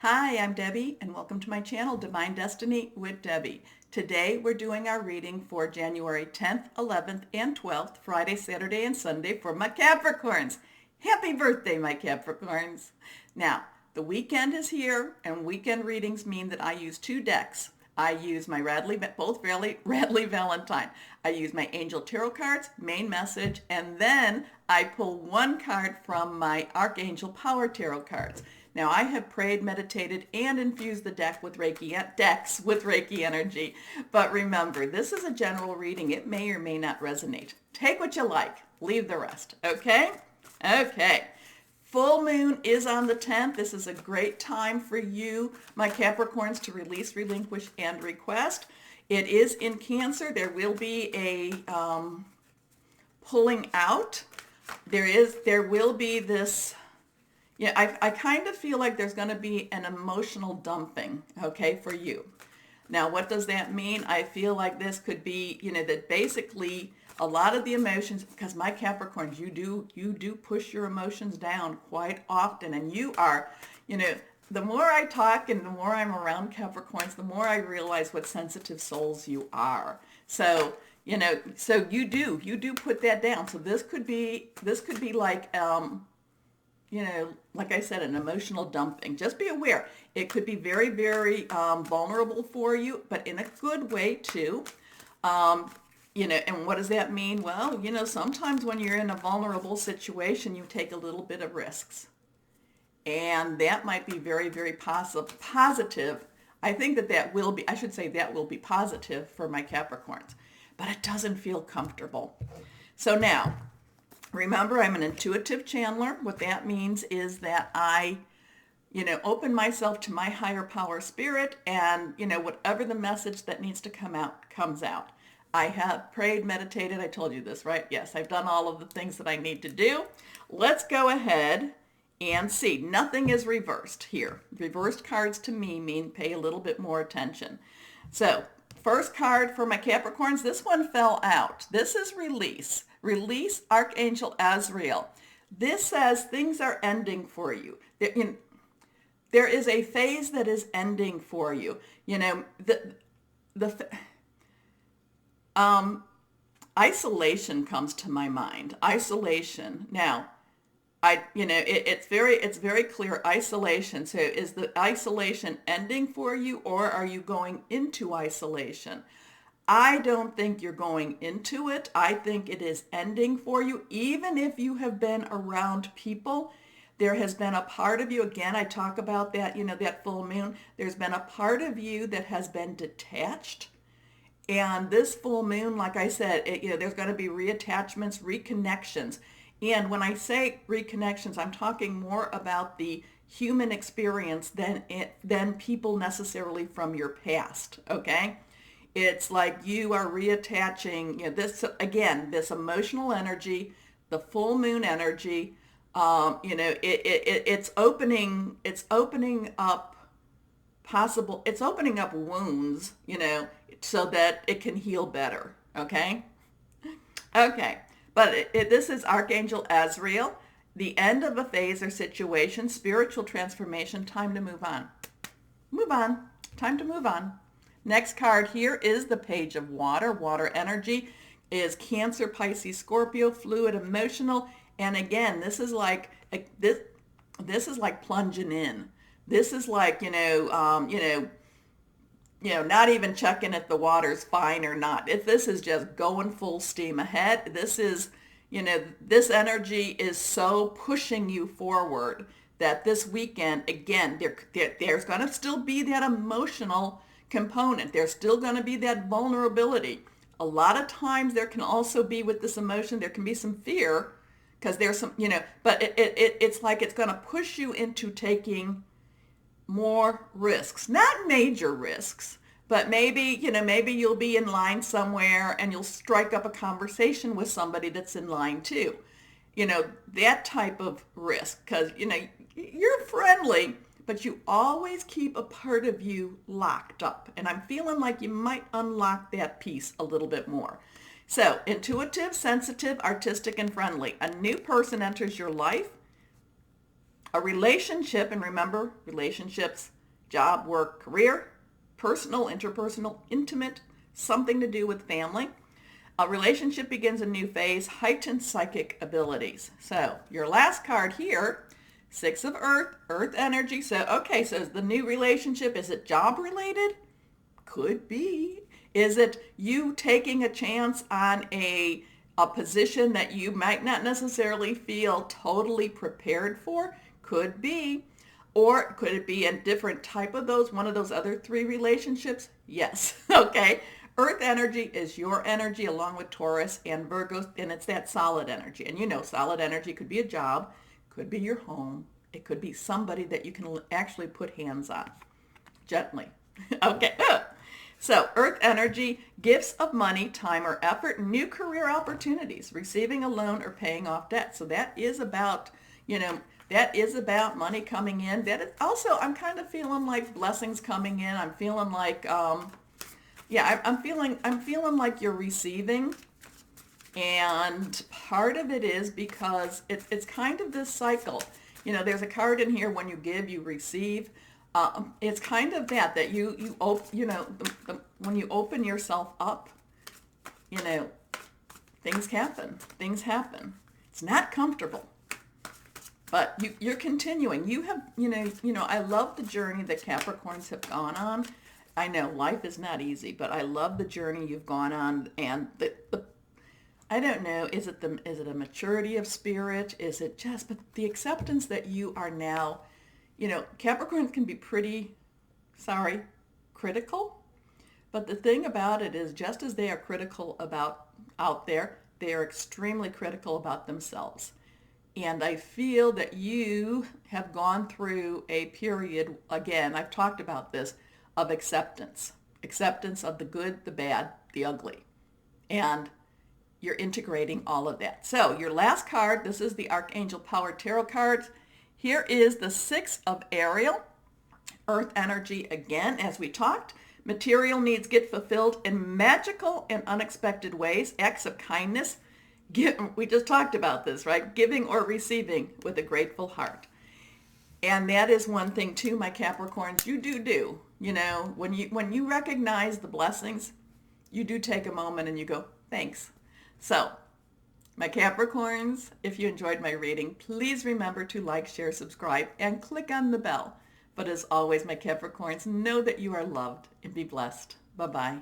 Hi, I'm Debbie, and welcome to my channel, Divine Destiny with Debbie. Today, we're doing our reading for January 10th, 11th, and 12th, Friday, Saturday, and Sunday for my Capricorns. Happy birthday, my Capricorns. Now, the weekend is here, and weekend readings mean that I use two decks. I use my both Radley Valentine. I use my Angel Tarot cards, main message, and then I pull one card from my Archangel Power Tarot cards. Now, I have prayed, meditated, and infused the decks with Reiki energy. But remember, this is a general reading. It may or may not resonate. Take what you like. Leave the rest. Okay? Okay. Full moon is on the 10th. This is a great time for you, my Capricorns, to release, relinquish, and request. It is in Cancer. There will be a pulling out. There will be this... Yeah, I kind of feel like there's going to be an emotional dumping, okay, for you. Now, what does that mean? I feel like this could be, that basically a lot of the emotions, because my Capricorns, you do push your emotions down quite often, and you are, the more I talk and the more I'm around Capricorns, the more I realize what sensitive souls you are. So, so you do put that down. So this could be like, like I said, an emotional dumping. Just be aware. It could be very, very vulnerable for you, but in a good way too. And what does that mean? Well, sometimes when you're in a vulnerable situation, you take a little bit of risks. And that might be very, very positive. I think that will be positive for my Capricorns, but it doesn't feel comfortable. So now, remember, I'm an intuitive channeler. What that means is that I, open myself to my higher power spirit, and, whatever the message that needs to come out, comes out. I have prayed, meditated. I told you this, right? Yes, I've done all of the things that I need to do. Let's go ahead and see. Nothing is reversed here. Reversed cards to me mean pay a little bit more attention. So, first card for my Capricorns, this one fell out. This is release. Release, Archangel Azrael. This says things are ending for you. There is a phase that is ending for you. Isolation comes to my mind. Isolation. Now, it's very clear. Isolation. So is the isolation ending for you, or are you going into isolation? I don't think you're going into it. I think it is ending for you. Even if you have been around people, there has been a part of you, again, I talk about that, that full moon. There's been a part of you that has been detached. And this full moon, like I said, there's going to be reattachments, reconnections. And when I say reconnections, I'm talking more about the human experience than people necessarily from your past, okay? It's like you are reattaching, this emotional energy, the full moon energy. It's opening up wounds, so that it can heal better. Okay. Okay. But this is Archangel Azrael, the end of a phase or situation, spiritual transformation, time to move on. Move on. Time to move on. Next card here is the Page of Water. Water energy is Cancer, Pisces, Scorpio, fluid, emotional. And again, this is like plunging in. This is like, not even checking if the water's fine or not. If this is just going full steam ahead, this is, this energy is so pushing you forward that this weekend, again, there's going to still be that emotional component. There's still going to be that vulnerability. A lot of times there can also be, with this emotion, there can be some fear, because there's some, but it's like it's going to push you into taking more risks. Not major risks, but maybe you'll be in line somewhere and you'll strike up a conversation with somebody that's in line too. That type of risk, because, you're friendly, but you always keep a part of you locked up. And I'm feeling like you might unlock that piece a little bit more. So, intuitive, sensitive, artistic, and friendly. A new person enters your life. A relationship, and remember, relationships, job, work, career, personal, interpersonal, intimate, something to do with family. A relationship begins a new phase, heightened psychic abilities. So your last card here, Six of Earth, Earth energy. So, okay, so the new relationship, is it job related? Could be. Is it you taking a chance on a position that you might not necessarily feel totally prepared for? Could be. Or could it be a different type of those, one of those other three relationships? Yes. Okay. Earth energy is your energy along with Taurus and Virgo, and it's that solid energy. And you know, solid energy could be a job, could be your home. It could be somebody that you can actually put hands on gently. Okay. So Earth energy, gifts of money, time, or effort, new career opportunities, receiving a loan or paying off debt. So that is about, that is about money coming in. That is also, I'm kind of feeling like blessings coming in. I'm feeling like, I'm feeling like you're receiving. And part of it is because it's kind of this cycle. There's a card in here, when you give, you receive. It's kind of that when you open yourself up, things happen. It's not comfortable, but you're continuing. You have, I love the journey that Capricorns have gone on. I know life is not easy, but I love the journey you've gone on, and I don't know, is it a maturity of spirit? Is it just, but the acceptance that you are now, Capricorns can be pretty, critical. But the thing about it is, just as they are critical about out there, they are extremely critical about themselves. And I feel that you have gone through a period, again, I've talked about this, of acceptance of the good, the bad, the ugly. And you're integrating all of that. So your last card, this is the Archangel Power Tarot cards. Here is the Six of Ariel, Earth energy again, as we talked. Material needs get fulfilled in magical and unexpected ways. Acts of kindness. We just talked about this, right? Giving or receiving with a grateful heart. And that is one thing too, my Capricorns, you do. When you recognize the blessings, you do take a moment and you go, thanks. So, my Capricorns, if you enjoyed my reading, please remember to like, share, subscribe, and click on the bell. But as always, my Capricorns, know that you are loved and be blessed. Bye-bye.